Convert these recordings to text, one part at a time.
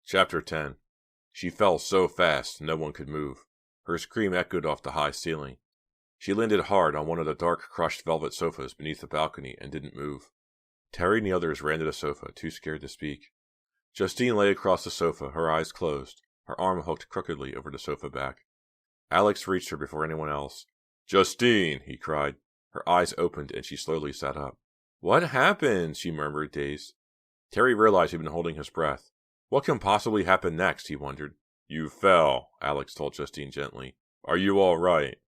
Chapter 10. She fell so fast no one could move. Her scream echoed off the high ceiling. She landed hard on one of the dark crushed velvet sofas beneath the balcony and didn't move. Terry and the others ran to the sofa, too scared to speak. Justine lay across the sofa, her eyes closed, her arm hooked crookedly over the sofa back. Alex reached her before anyone else. "Justine!" he cried. Her eyes opened and she slowly sat up. "What happened?" she murmured, dazed. Terry realized he'd been holding his breath. What can possibly happen next, he wondered. "You fell," Alex told Justine gently. "Are you all right?"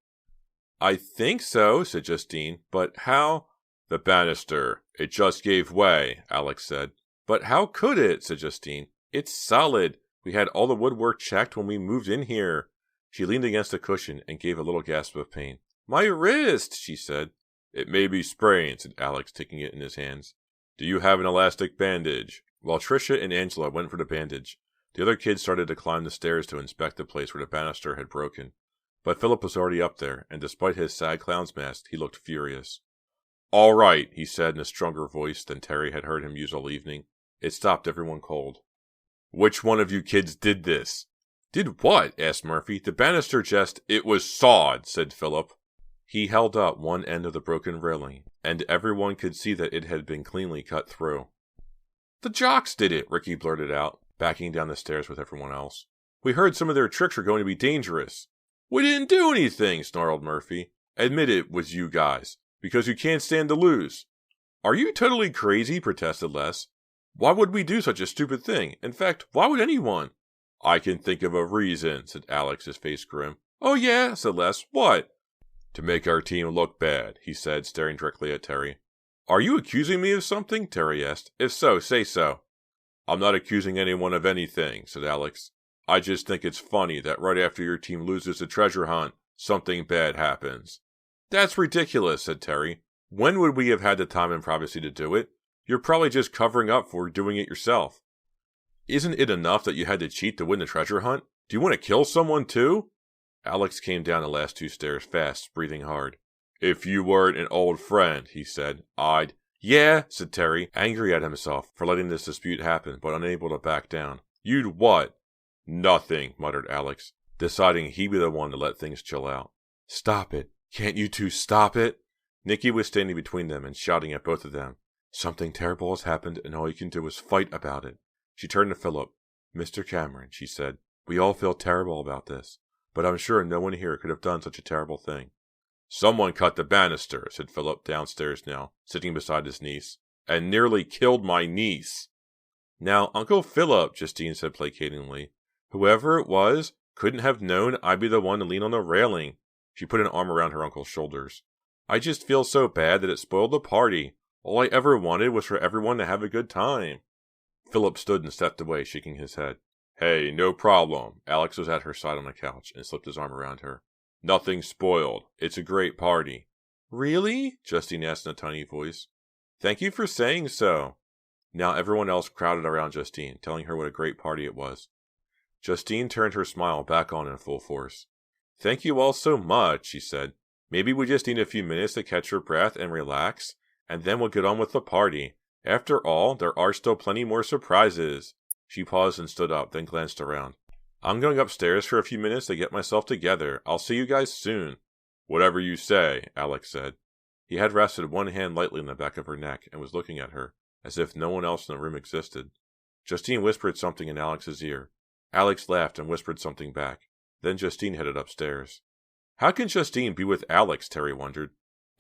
"I think so," said Justine. "But how—" "The banister. It just gave way," Alex said. "But how could it?" said Justine. "It's solid. We had all the woodwork checked when we moved in here." She leaned against a cushion and gave a little gasp of pain. "My wrist," she said. "It may be sprained," said Alex, taking it in his hands. "Do you have an elastic bandage?" While Tricia and Angela went for the bandage, the other kids started to climb the stairs to inspect the place where the banister had broken. But Philip was already up there, and despite his sad clown's mask, he looked furious. "All right," he said in a stronger voice than Terry had heard him use all evening. It stopped everyone cold. "Which one of you kids did this?" "Did what?" asked Murphy. "The banister just—" "It was sawed," said Philip. He held up one end of the broken railing, and everyone could see that it had been cleanly cut through. "The jocks did it," Ricky blurted out, backing down the stairs with everyone else. "We heard some of their tricks were going to be dangerous." "We didn't do anything," snarled Murphy. "Admit it was you guys, because you can't stand to lose." "Are you totally crazy?" protested Les. "Why would we do such a stupid thing? In fact, why would anyone?" "I can think of a reason," said Alex, his face grim. "Oh yeah?" said Les. "What?" "To make our team look bad," he said, staring directly at Terry. "Are you accusing me of something?" Terry asked. "If so, say so." "I'm not accusing anyone of anything," said Alex. "I just think it's funny that right after your team loses the treasure hunt, something bad happens." "That's ridiculous," said Terry. "When would we have had the time and privacy to do it? You're probably just covering up for doing it yourself." "Isn't it enough that you had to cheat to win the treasure hunt? Do you want to kill someone too?" Alex came down the last two stairs fast, breathing hard. "If you weren't an old friend," he said, "I'd—" "Yeah," said Terry, angry at himself for letting this dispute happen, but unable to back down. "You'd what?" "Nothing," muttered Alex, deciding he'd be the one to let things chill out. "Stop it. Can't you two stop it?" Nikki was standing between them and shouting at both of them. "Something terrible has happened, and all you can do is fight about it." She turned to Philip. "Mr. Cameron," she said, "we all feel terrible about this, but I'm sure no one here could have done such a terrible thing." "Someone cut the banister," said Philip, downstairs now, sitting beside his niece, "and nearly killed my niece." "Now, Uncle Philip," Justine said placatingly, "whoever it was couldn't have known I'd be the one to lean on the railing." She put an arm around her uncle's shoulders. "I just feel so bad that it spoiled the party. All I ever wanted was for everyone to have a good time." Philip stood and stepped away, shaking his head. "Hey, no problem." Alex was at her side on the couch and slipped his arm around her. "Nothing spoiled. It's a great party." "Really?" Justine asked in a tiny voice. "Thank you for saying so." Now everyone else crowded around Justine, telling her what a great party it was. Justine turned her smile back on in full force. "Thank you all so much," she said. "Maybe we just need a few minutes to catch our breath and relax, and then we'll get on with the party. After all, there are still plenty more surprises." She paused and stood up, then glanced around. "I'm going upstairs for a few minutes to get myself together. I'll see you guys soon." "Whatever you say," Alex said. He had rested one hand lightly on the back of her neck and was looking at her, as if no one else in the room existed. Justine whispered something in Alex's ear. Alex laughed and whispered something back. Then Justine headed upstairs. How can Justine be with Alex, Terry wondered.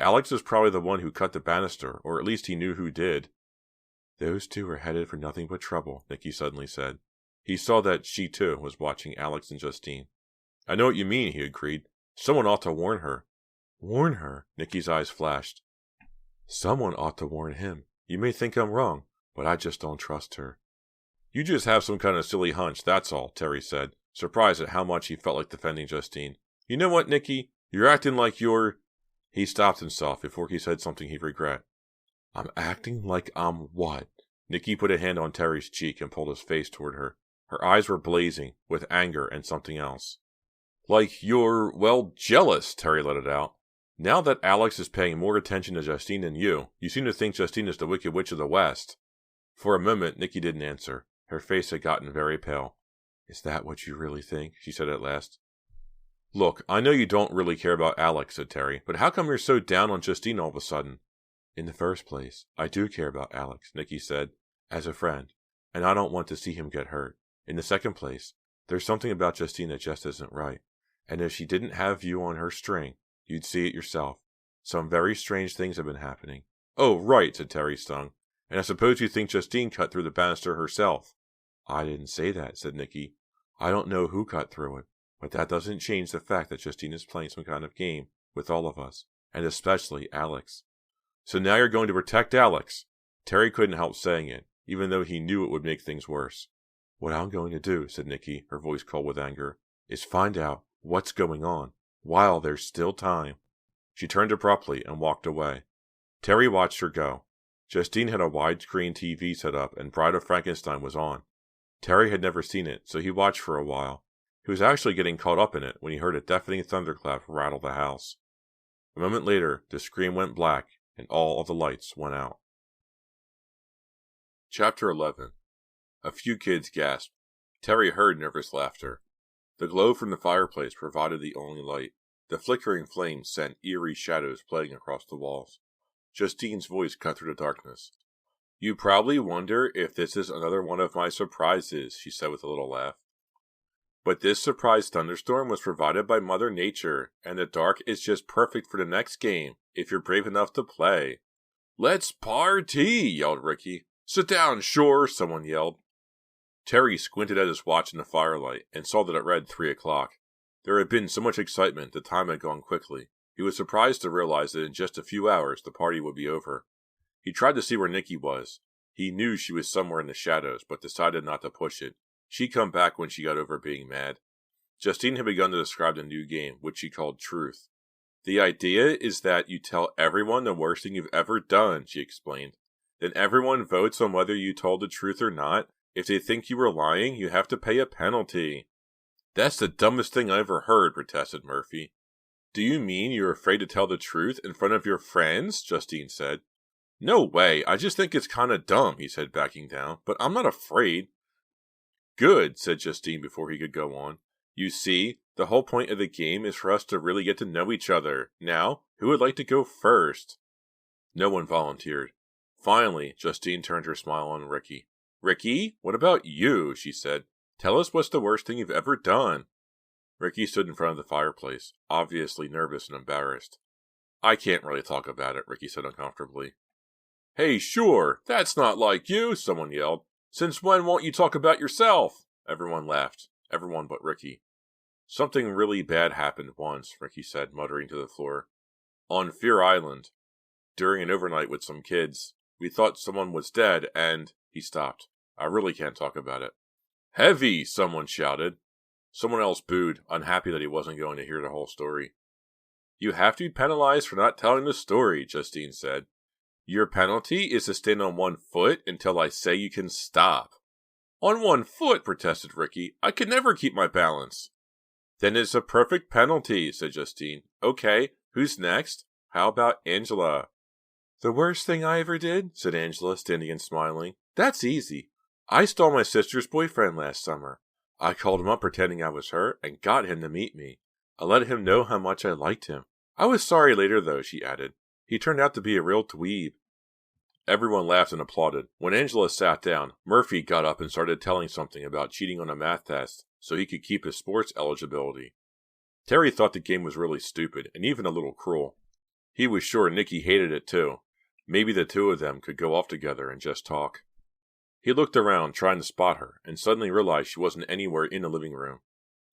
Alex was probably the one who cut the banister, or at least he knew who did. "Those two are headed for nothing but trouble," Nikki suddenly said. He saw that she, too, was watching Alex and Justine. "I know what you mean," he agreed. "Someone ought to warn her." "Warn her?" Nikki's eyes flashed. "Someone ought to warn him. You may think I'm wrong, but I just don't trust her." "You just have some kind of silly hunch, that's all," Terry said, surprised at how much he felt like defending Justine. "You know what, Nikki? You're acting like you're—" He stopped himself before he said something he'd regret. "I'm acting like I'm what?" Nikki put a hand on Terry's cheek and pulled his face toward her. Her eyes were blazing with anger and something else. "Like you're, well, jealous," Terry let it out. "Now that Alex is paying more attention to Justine than you seem to think Justine is the Wicked Witch of the West." For a moment, Nikki didn't answer. Her face had gotten very pale. "Is that what you really think?" she said at last. "Look, I know you don't really care about Alex," said Terry, "but how come you're so down on Justine all of a sudden?" "In the first place, I do care about Alex," Nikki said, "as a friend, and I don't want to see him get hurt. In the second place, there's something about Justine that just isn't right, and if she didn't have you on her string, you'd see it yourself. Some very strange things have been happening." "Oh, right," said Terry, stung. "And I suppose you think Justine cut through the banister herself." "I didn't say that," said Nikki. "I don't know who cut through it, but that doesn't change the fact that Justine is playing some kind of game with all of us, and especially Alex." "So now you're going to protect Alex?" Terry couldn't help saying it, even though he knew it would make things worse. "What I'm going to do," said Nikki, her voice cold with anger, "is find out what's going on, while there's still time." She turned abruptly and walked away. Terry watched her go. Justine had a widescreen TV set up and Bride of Frankenstein was on. Terry had never seen it, so he watched for a while. He was actually getting caught up in it when he heard a deafening thunderclap rattle the house. A moment later, the screen went black and all of the lights went out. Chapter 11. A few kids gasped. Terry heard nervous laughter. The glow from the fireplace provided the only light. The flickering flames sent eerie shadows playing across the walls. Justine's voice cut through the darkness. "You probably wonder if this is another one of my surprises," she said with a little laugh. "But this surprise thunderstorm was provided by Mother Nature, and the dark is just perfect for the next game, if you're brave enough to play." "Let's party!" yelled Ricky. "Sit down, sure," someone yelled. Terry squinted at his watch in the firelight and saw that it read 3 o'clock. There had been so much excitement, the time had gone quickly. He was surprised to realize that in just a few hours the party would be over. He tried to see where Nikki was. He knew she was somewhere in the shadows, but decided not to push it. She'd come back when she got over being mad. Justine had begun to describe the new game, which she called Truth. "The idea is that you tell everyone the worst thing you've ever done," she explained. "Then everyone votes on whether you told the truth or not. If they think you were lying, you have to pay a penalty." "That's the dumbest thing I ever heard," protested Murphy. "Do you mean you're afraid to tell the truth in front of your friends?" Justine said. "No way, I just think it's kinda dumb," he said, backing down, "but I'm not afraid." "Good," said Justine before he could go on. "You see, the whole point of the game is for us to really get to know each other. Now, who would like to go first?" No one volunteered. Finally, Justine turned her smile on Ricky. "Ricky, what about you?" she said. "Tell us what's the worst thing you've ever done." Ricky stood in front of the fireplace, obviously nervous and embarrassed. "I can't really talk about it," Ricky said uncomfortably. "Hey, sure, that's not like you," someone yelled. "Since when won't you talk about yourself?" Everyone laughed. Everyone but Ricky. "Something really bad happened once," Ricky said, muttering to the floor. "On Fear Island. During an overnight with some kids. We thought someone was dead and—" He stopped. "I really can't talk about it." "Heavy!" someone shouted. Someone else booed, unhappy that he wasn't going to hear the whole story. "You have to be penalized for not telling the story," Justine said. "Your penalty is to stand on one foot until I say you can stop." "On one foot?" protested Ricky. "I could never keep my balance." "Then it's a perfect penalty," said Justine. "Okay, who's next? How about Angela?" "The worst thing I ever did?" said Angela, standing and smiling. "That's easy. I stole my sister's boyfriend last summer. I called him up pretending I was her and got him to meet me. I let him know how much I liked him. I was sorry later, though," she added. "He turned out to be a real dweeb." Everyone laughed and applauded. When Angela sat down, Murphy got up and started telling something about cheating on a math test so he could keep his sports eligibility. Terry thought the game was really stupid and even a little cruel. He was sure Nikki hated it too. Maybe the two of them could go off together and just talk. He looked around, trying to spot her, and suddenly realized she wasn't anywhere in the living room.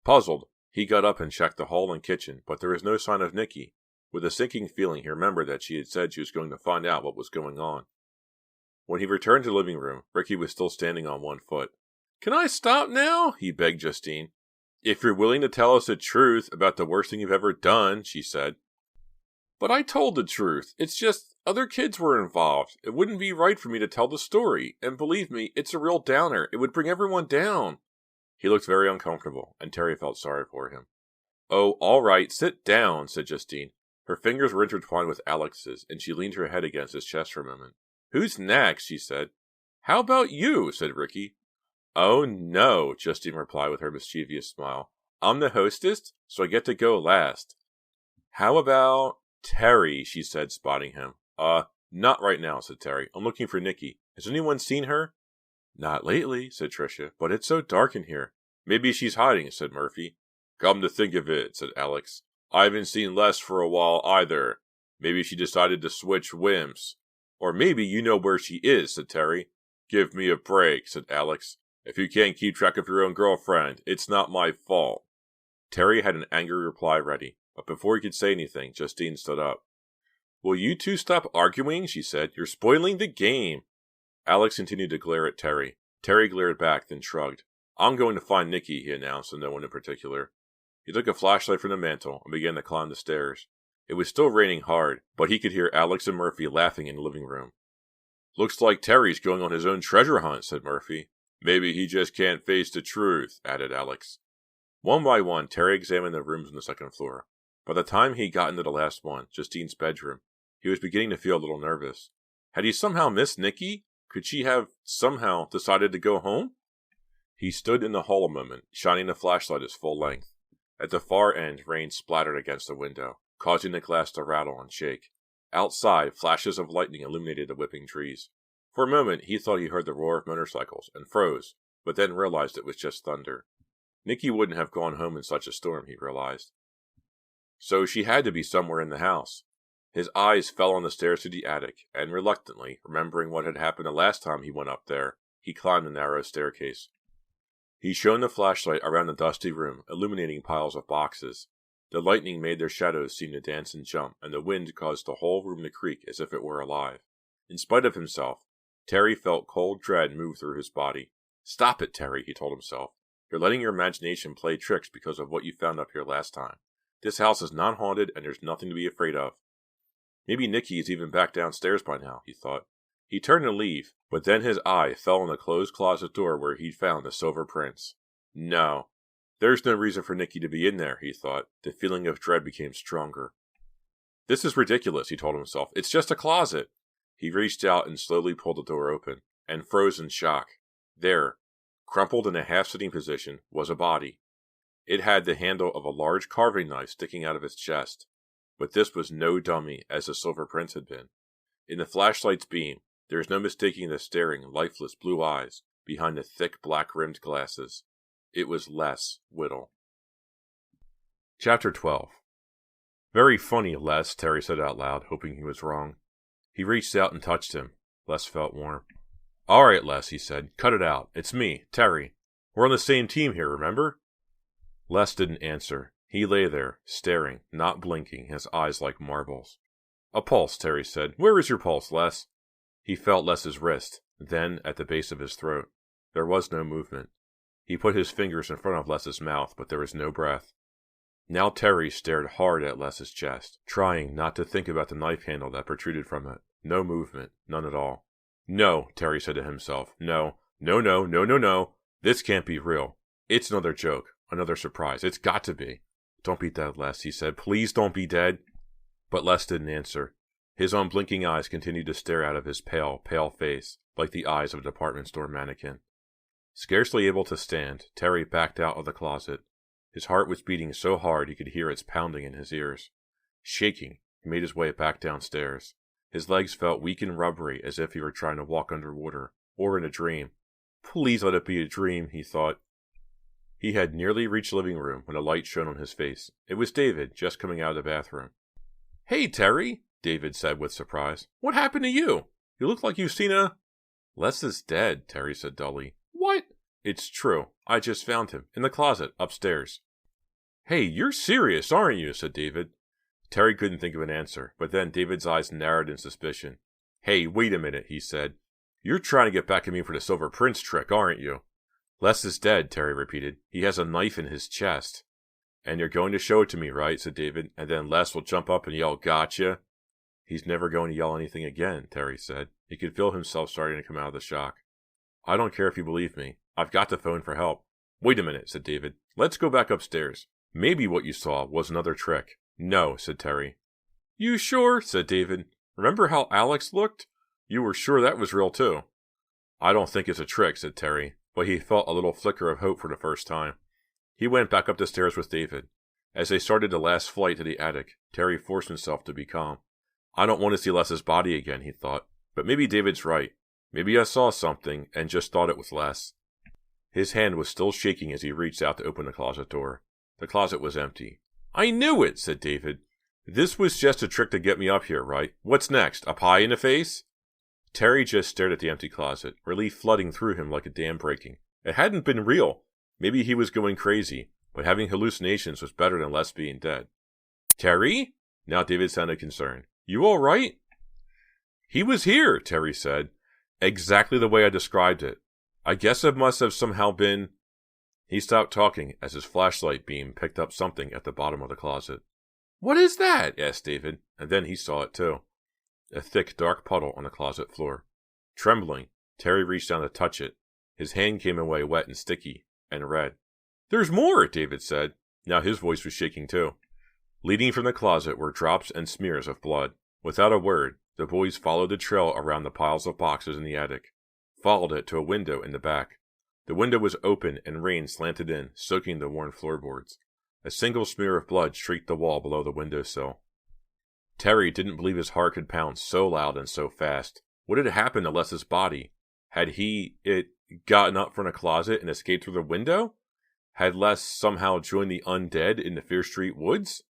Puzzled, he got up and checked the hall and kitchen, but there was no sign of Nikki. With a sinking feeling, he remembered that she had said she was going to find out what was going on. When he returned to the living room, Ricky was still standing on one foot. "Can I stop now?" he begged Justine. "If you're willing to tell us the truth about the worst thing you've ever done," she said. "But I told the truth. It's just other kids were involved. It wouldn't be right for me to tell the story. And believe me, it's a real downer. It would bring everyone down." He looked very uncomfortable, and Terry felt sorry for him. "Oh, all right, sit down," said Justine. Her fingers were intertwined with Alex's, and she leaned her head against his chest for a moment. "Who's next?" she said. "How about you?" said Ricky. Oh no, Justine replied with her mischievous smile. I'm the hostess, so I get to go last. How about Terry, she said, spotting him. Not right now, said Terry. I'm looking for Nikki. Has anyone seen her? Not lately, said Tricia, but it's so dark in here. Maybe she's hiding, said Murphy. Come to think of it, said Alex. I haven't seen Les for a while either. Maybe she decided to switch whims. Or maybe you know where she is, said Terry. Give me a break, said Alex. If you can't keep track of your own girlfriend, it's not my fault. Terry had an angry reply ready, but before he could say anything, Justine stood up. Will you two stop arguing? She said. You're spoiling the game. Alex continued to glare at Terry. Terry glared back, then shrugged. I'm going to find Nikki, he announced, to no one in particular. He took a flashlight from the mantel and began to climb the stairs. It was still raining hard, but he could hear Alex and Murphy laughing in the living room. Looks like Terry's going on his own treasure hunt, said Murphy. Maybe he just can't face the truth, added Alex. One by one, Terry examined the rooms on the second floor. By the time he got into the last one, Justine's bedroom, he was beginning to feel a little nervous. Had he somehow missed Nikki? Could she have somehow decided to go home? He stood in the hall a moment, shining the flashlight its full length. At the far end, rain splattered against the window, causing the glass to rattle and shake. Outside, flashes of lightning illuminated the whipping trees. For a moment, he thought he heard the roar of motorcycles, and froze, but then realized it was just thunder. Nikki wouldn't have gone home in such a storm, he realized. So she had to be somewhere in the house. His eyes fell on the stairs to the attic, and reluctantly, remembering what had happened the last time he went up there, he climbed the narrow staircase. He shone the flashlight around the dusty room, illuminating piles of boxes. The lightning made their shadows seem to dance and jump, and the wind caused the whole room to creak as if it were alive. In spite of himself, Terry felt cold dread move through his body. Stop it, Terry, he told himself. You're letting your imagination play tricks because of what you found up here last time. This house is not haunted, and there's nothing to be afraid of. Maybe Nikki is even back downstairs by now, he thought. He turned to leave, but then his eye fell on the closed closet door where he'd found the silver prince. No. There's no reason for Nikki to be in there, he thought. The feeling of dread became stronger. This is ridiculous, he told himself. It's just a closet. He reached out and slowly pulled the door open, and froze in shock. There, crumpled in a half-sitting position, was a body. It had the handle of a large carving knife sticking out of its chest. But this was no dummy, as the silver prince had been. In the flashlight's beam, there was no mistaking the staring, lifeless blue eyes behind the thick, black-rimmed glasses. It was Les Whittle. Chapter 12. Very funny, Les, Terry said out loud, hoping he was wrong. He reached out and touched him. Les felt warm. All right, Les, he said. Cut it out. It's me, Terry. We're on the same team here, remember? Les didn't answer. He lay there, staring, not blinking, his eyes like marbles. A pulse, Terry said. Where is your pulse, Les? He felt Les's wrist, then at the base of his throat. There was no movement. He put his fingers in front of Les's mouth, but there was no breath. Now Terry stared hard at Les's chest, trying not to think about the knife handle that protruded from it. No movement, none at all. No, Terry said to himself. No. This can't be real. It's another joke, another surprise. It's got to be. Don't be dead, Les, he said. Please don't be dead. But Les didn't answer. His unblinking eyes continued to stare out of his pale, pale face, like the eyes of a department store mannequin. Scarcely able to stand, Terry backed out of the closet. His heart was beating so hard he could hear its pounding in his ears. Shaking, he made his way back downstairs. His legs felt weak and rubbery, as if he were trying to walk underwater, or in a dream. Please let it be a dream, he thought. He had nearly reached the living room when a light shone on his face. It was David, just coming out of the bathroom. Hey, Terry, David said with surprise. What happened to you? You look like you've seen a... Les is dead, Terry said dully. What? It's true. I just found him, in the closet, upstairs. Hey, you're serious, aren't you? Said David. Terry couldn't think of an answer, but then David's eyes narrowed in suspicion. Hey, wait a minute, he said. You're trying to get back at me for the Silver Prince trick, aren't you? Les is dead, Terry repeated. He has a knife in his chest. And you're going to show it to me, right? Said David, and then Les will jump up and yell, Gotcha. He's never going to yell anything again, Terry said. He could feel himself starting to come out of the shock. I don't care if you believe me. I've got to phone for help. Wait a minute, said David. Let's go back upstairs. Maybe what you saw was another trick. No, said Terry. You sure? Said David. Remember how Alex looked? You were sure that was real, too. I don't think it's a trick, said Terry. but he felt a little flicker of hope for the first time. He went back up the stairs with David. As they started the last flight to the attic, Terry forced himself to be calm. I don't want to see Les's body again, he thought. But maybe David's right. Maybe I saw something and just thought it was Les. His hand was still shaking as he reached out to open the closet door. The closet was empty. I knew it, said David. This was just a trick to get me up here, right? What's next? A pie in the face? Terry just stared at the empty closet, relief flooding through him like a dam breaking. It hadn't been real. Maybe he was going crazy, but having hallucinations was better than Les being dead. Terry? Now David sounded concerned. You all right? He was here, Terry said. Exactly the way I described it. I guess it must have somehow been... He stopped talking as his flashlight beam picked up something at the bottom of the closet. What is that? Asked David, and then he saw it too. A thick, dark puddle on the closet floor. Trembling, Terry reached down to touch it. His hand came away wet and sticky, and red. There's more, David said. Now his voice was shaking too. Leading from the closet were drops and smears of blood. Without a word, the boys followed the trail around the piles of boxes in the attic, followed it to a window in the back. The window was open and rain slanted in, soaking the worn floorboards. A single smear of blood streaked the wall below the windowsill. Terry didn't believe his heart could pound so loud and so fast. What had happened to Les's body? Had it gotten up from a closet and escaped through the window? Had Les somehow joined the undead in the Fear Street woods?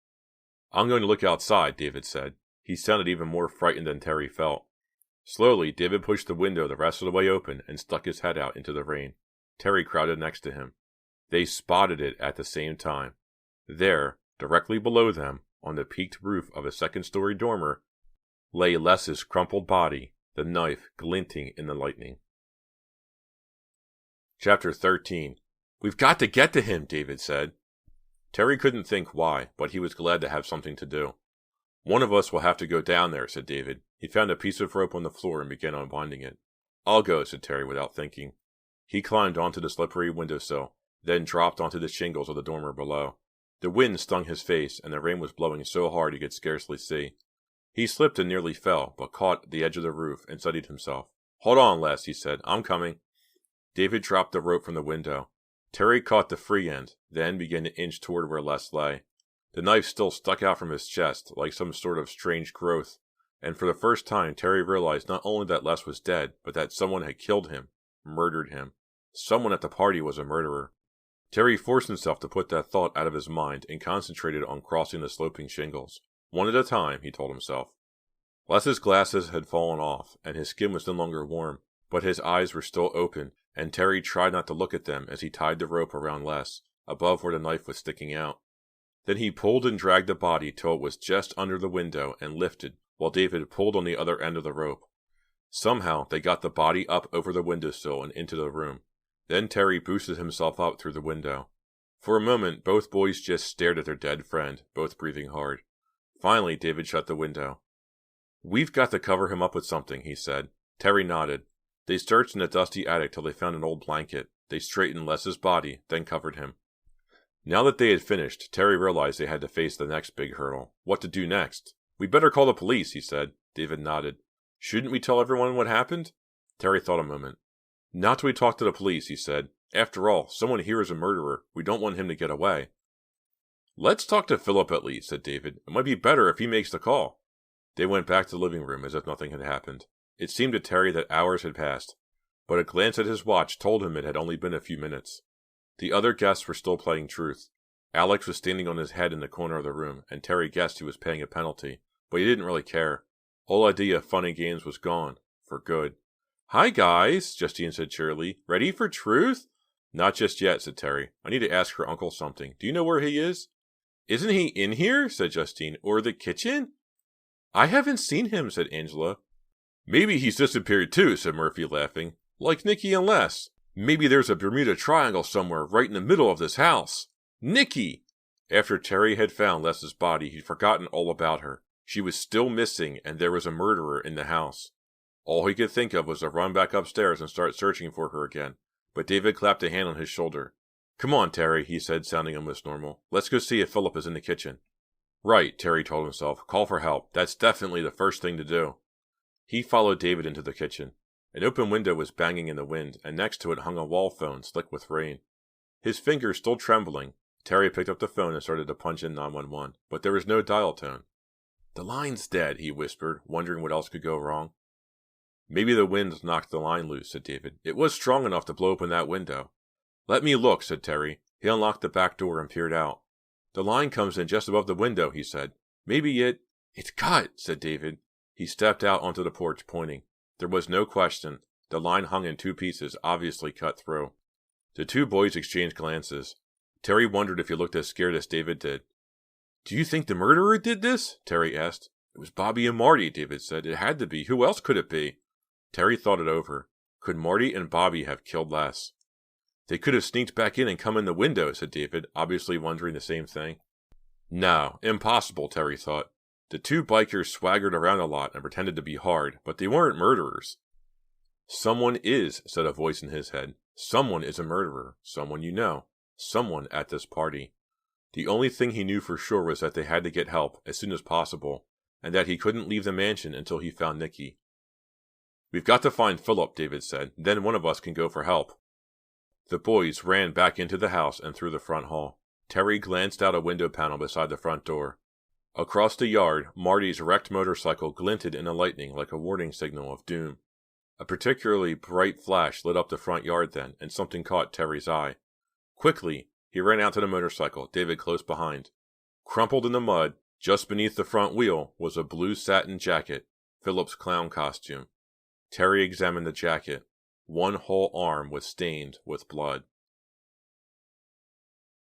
I'm going to look outside, David said. He sounded even more frightened than Terry felt. Slowly, David pushed the window the rest of the way open and stuck his head out into the rain. Terry crowded next to him. They spotted it at the same time. There, directly below them, on the peaked roof of a second-story dormer, lay Les's crumpled body, the knife glinting in the lightning. Chapter 13. We've got to get to him, David said. Terry couldn't think why, but he was glad to have something to do. One of us will have to go down there, said David. He found a piece of rope on the floor and began unwinding it. I'll go, said Terry without thinking. He climbed onto the slippery windowsill, then dropped onto the shingles of the dormer below. The wind stung his face, and the rain was blowing so hard he could scarcely see. He slipped and nearly fell, but caught the edge of the roof and steadied himself. Hold on, Les, he said. I'm coming. David dropped the rope from the window. Terry caught the free end, then began to inch toward where Les lay. The knife still stuck out from his chest, like some sort of strange growth, and for the first time Terry realized not only that Les was dead, but that someone had killed him, murdered him. Someone at the party was a murderer. Terry forced himself to put that thought out of his mind and concentrated on crossing the sloping shingles. One at a time, he told himself. Les's glasses had fallen off, and his skin was no longer warm, but his eyes were still open, and Terry tried not to look at them as he tied the rope around Les, above where the knife was sticking out. Then he pulled and dragged the body till it was just under the window and lifted, while David pulled on the other end of the rope. Somehow they got the body up over the windowsill and into the room. Then Terry boosted himself up through the window. For a moment, both boys just stared at their dead friend, both breathing hard. Finally, David shut the window. We've got to cover him up with something, he said. Terry nodded. They searched in the dusty attic till they found an old blanket. They straightened Les's body, then covered him. Now that they had finished, Terry realized they had to face the next big hurdle. What to do next? We'd better call the police, he said. David nodded. Shouldn't we tell everyone what happened? Terry thought a moment. Not till we talk to the police, he said. After all, someone here is a murderer. We don't want him to get away. Let's talk to Philip at least, said David. It might be better if he makes the call. They went back to the living room as if nothing had happened. It seemed to Terry that hours had passed, but a glance at his watch told him it had only been a few minutes. The other guests were still playing truth. Alex was standing on his head in the corner of the room, and Terry guessed he was paying a penalty, but he didn't really care. All idea of fun and games was gone, for good. Hi, guys, Justine said cheerily. Ready for truth? Not just yet, said Terry. I need to ask her uncle something. Do you know where he is? Isn't he in here? Said Justine. Or the kitchen? I haven't seen him, said Angela. Maybe he's disappeared too, said Murphy, laughing. Like Nicky and Les. Maybe there's a Bermuda Triangle somewhere right in the middle of this house. Nicky! After Terry had found Les's body, he'd forgotten all about her. She was still missing, and there was a murderer in the house. All he could think of was to run back upstairs and start searching for her again. But David clapped a hand on his shoulder. Come on, Terry, he said, sounding almost normal. Let's go see if Philip is in the kitchen. Right, Terry told himself. Call for help. That's definitely the first thing to do. He followed David into the kitchen. An open window was banging in the wind, and next to it hung a wall phone, slick with rain. His fingers still trembling, Terry picked up the phone and started to punch in 911, but there was no dial tone. "The line's dead," he whispered, wondering what else could go wrong. "Maybe the wind knocked the line loose," said David. "It was strong enough to blow open that window." "Let me look," said Terry. He unlocked the back door and peered out. "The line comes in just above the window," he said. "Maybe It's cut," said David. He stepped out onto the porch, pointing. There was no question. The line hung in two pieces, obviously cut through. The two boys exchanged glances. Terry wondered if he looked as scared as David did. "Do you think the murderer did this?" Terry asked. "It was Bobby and Marty," David said. "It had to be. Who else could it be?" Terry thought it over. Could Marty and Bobby have killed Les? "They could have sneaked back in and come in the window," said David, obviously wondering the same thing. No, impossible, Terry thought. The two bikers swaggered around a lot and pretended to be hard, but they weren't murderers. "Someone is," said a voice in his head. "Someone is a murderer. Someone you know. Someone at this party." The only thing he knew for sure was that they had to get help as soon as possible, and that he couldn't leave the mansion until he found Nikki. "We've got to find Philip," David said. "Then one of us can go for help." The boys ran back into the house and through the front hall. Terry glanced out a window panel beside the front door. Across the yard, Marty's wrecked motorcycle glinted in the lightning like a warning signal of doom. A particularly bright flash lit up the front yard then, and something caught Terry's eye. Quickly, he ran out to the motorcycle, David close behind. Crumpled in the mud, just beneath the front wheel, was a blue satin jacket, Philip's clown costume. Terry examined the jacket. One whole arm was stained with blood.